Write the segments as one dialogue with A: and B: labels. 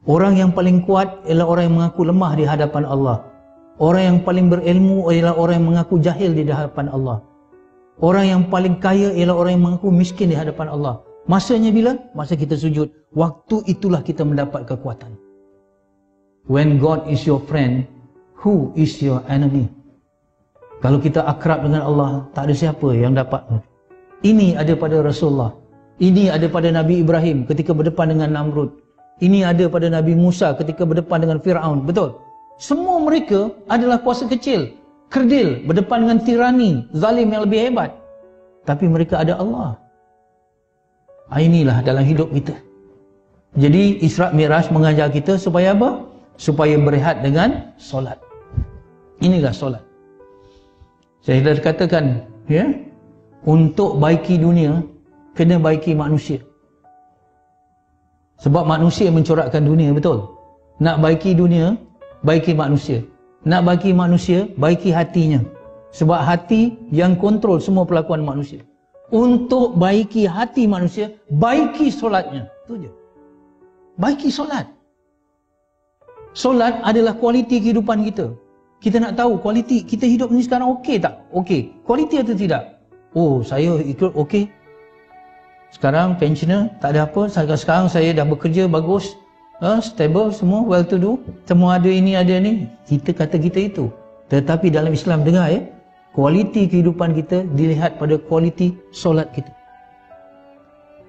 A: Orang yang paling kuat ialah orang yang mengaku lemah di hadapan Allah. Orang yang paling berilmu ialah orang yang mengaku jahil di hadapan Allah. Orang yang paling kaya ialah orang yang mengaku miskin di hadapan Allah. Masanya bila? Masa kita sujud. Waktu itulah kita mendapat kekuatan. When God is your friend, who is your enemy? Kalau kita akrab dengan Allah, tak ada siapa yang dapat. Ini ada pada Rasulullah. Ini ada pada Nabi Ibrahim ketika berdepan dengan Namrud. Ini ada pada Nabi Musa ketika berdepan dengan Fir'aun. Betul? Semua mereka adalah kuasa kecil, kerdil, berdepan dengan tirani, zalim yang lebih hebat. Tapi mereka ada Allah. Inilah dalam hidup kita. Jadi Isra' Mi'raj mengajar kita supaya apa? Supaya berehat dengan solat. Inilah solat. Saya dah katakan, ya, untuk baiki dunia, kena baiki manusia. Sebab manusia mencorakkan dunia, betul? Nak baiki dunia, baiki manusia. Nak baiki manusia, baiki hatinya. Sebab hati yang kontrol semua perlakuan manusia. Untuk baiki hati manusia, baiki solatnya. Itu je. Baiki solat. Solat adalah kualiti kehidupan kita. Kita nak tahu kualiti kita hidup ni sekarang okey tak? Okey. Kualiti atau tidak? Oh, saya ikut okey. Sekarang pensioner, tak ada apa. Sekarang saya dah bekerja bagus, stable, semua well to do. Semua ada ini, ada ni. Kita kata kita itu. Tetapi dalam Islam, dengar ya, kualiti kehidupan kita dilihat pada kualiti solat kita.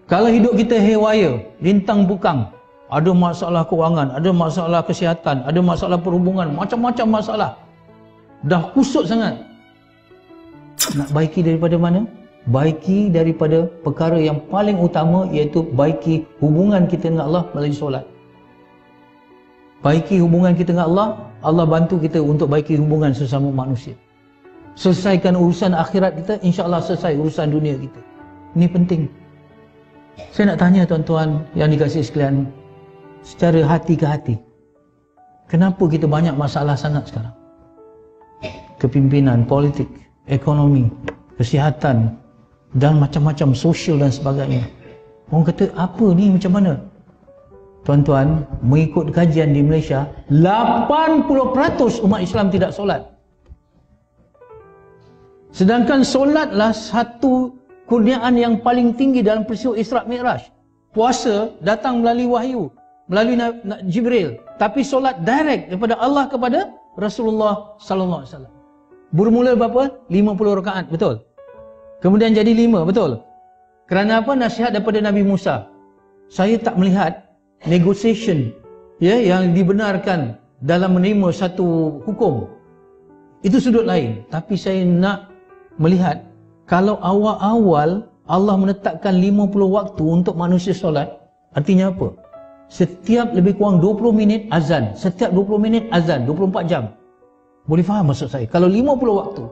A: Kalau hidup kita haywire, lintang bukang, ada masalah kewangan, ada masalah kesihatan, ada masalah perhubungan, macam-macam masalah, dah kusut sangat. Nak baiki daripada mana? Baiki daripada perkara yang paling utama, iaitu baiki hubungan kita dengan Allah melalui solat. Baiki hubungan kita dengan Allah, Allah bantu kita untuk baiki hubungan sesama manusia. Selesaikan urusan akhirat kita, insya-Allah selesai urusan dunia kita. Ini penting. Saya nak tanya tuan-tuan yang dikasihi sekalian, secara hati ke hati, kenapa kita banyak masalah sangat sekarang? Kepimpinan, politik, ekonomi, kesihatan, dan macam-macam sosial dan sebagainya. Orang kata, apa ni, macam mana? Tuan-tuan, mengikut kajian di Malaysia, 80% umat Islam tidak solat. Sedangkan solatlah satu kurniaan yang paling tinggi dalam peristiwa Isra' Mi'raj. Puasa datang melalui wahyu, melalui Jibril. Tapi solat direct daripada Allah kepada Rasulullah sallallahu alaihi wasallam. Bermula berapa? 50 rakaat, betul? Kemudian jadi 5, betul? Kerana apa? Nasihat daripada Nabi Musa. Saya tak melihat negotiation, ya, yang dibenarkan dalam menerima satu hukum. Itu sudut lain. Tapi saya nak melihat, kalau awal-awal Allah menetapkan 50 waktu untuk manusia solat, artinya apa? Setiap lebih kurang 20 minit azan. Setiap 20 minit azan, 24 jam. Boleh faham maksud saya? Kalau 50 waktu,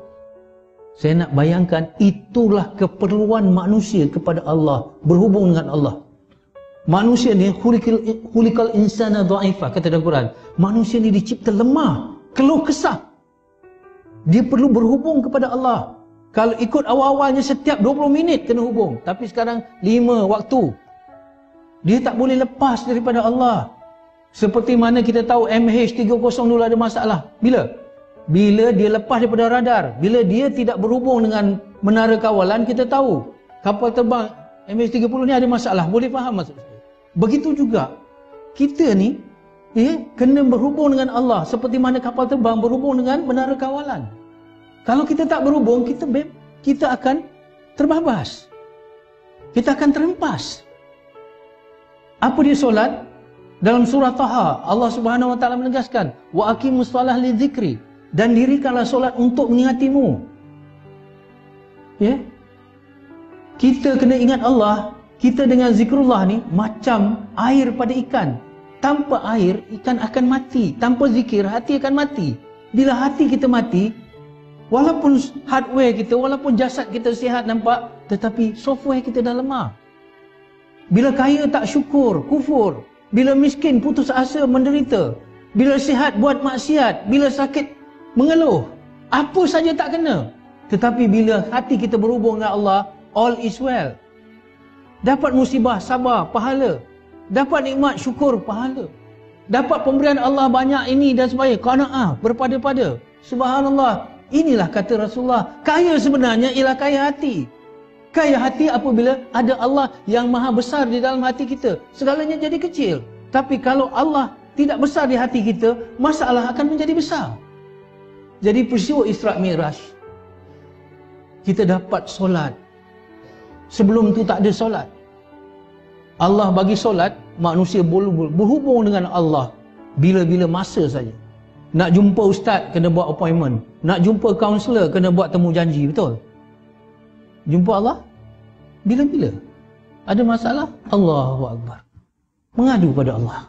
A: saya nak bayangkan itulah keperluan manusia kepada Allah, berhubung dengan Allah. Manusia ni khuliqal insana dha'ifa, kata dalam Quran. Manusia ni dicipta lemah, keluh kesah. Dia perlu berhubung kepada Allah. Kalau ikut awal-awalnya setiap 20 minit kena hubung, tapi sekarang 5 waktu. Dia tak boleh lepas daripada Allah. Seperti mana kita tahu MH370 dulu ada masalah. Bila? Bila dia lepas daripada radar, bila dia tidak berhubung dengan menara kawalan, kita tahu kapal terbang MH30 ni ada masalah. Boleh faham maksud saya? Begitu juga kita ni kena berhubung dengan Allah seperti mana kapal terbang berhubung dengan menara kawalan. Kalau kita tak berhubung, kita akan terbabas. Kita akan terhempas. Apa dia solat? Dalam surah Taha, Allah Subhanahu wa taala menegaskan, wa aqimus shalah lidzikri, dan dirikanlah solat untuk mengingatimu. Ya? Kita kena ingat Allah. Kita dengan zikrullah ni macam air pada ikan. Tanpa air, ikan akan mati. Tanpa zikir, hati akan mati. Bila hati kita mati, walaupun hardware kita, walaupun jasad kita sihat nampak, tetapi software kita dah lemah. Bila kaya tak syukur, kufur. Bila miskin putus asa, menderita. Bila sihat buat maksiat. Bila sakit mengeluh. Apa saja tak kena. Tetapi bila hati kita berhubung dengan Allah, all is well. Dapat musibah, sabar, pahala. Dapat nikmat, syukur, pahala. dapat pemberian Allah banyak ini dan sebagainya, qanaah, berpada-pada. Subhanallah, inilah kata Rasulullah, kaya sebenarnya ialah kaya hati. Kaya hati apabila ada Allah yang maha besar di dalam hati kita, segalanya jadi kecil. Tapi kalau Allah tidak besar di hati kita, masalah akan menjadi besar. Jadi peristiwa Isra' Mi'raj, kita dapat solat. Sebelum tu tak ada solat. Allah bagi solat, manusia boleh berhubung dengan Allah bila-bila masa saja. Nak jumpa ustaz, kena buat appointment. Nak jumpa kaunselor, kena buat temu janji, betul? Jumpa Allah bila-bila. Ada masalah, Allahu Akbar, mengadu pada Allah.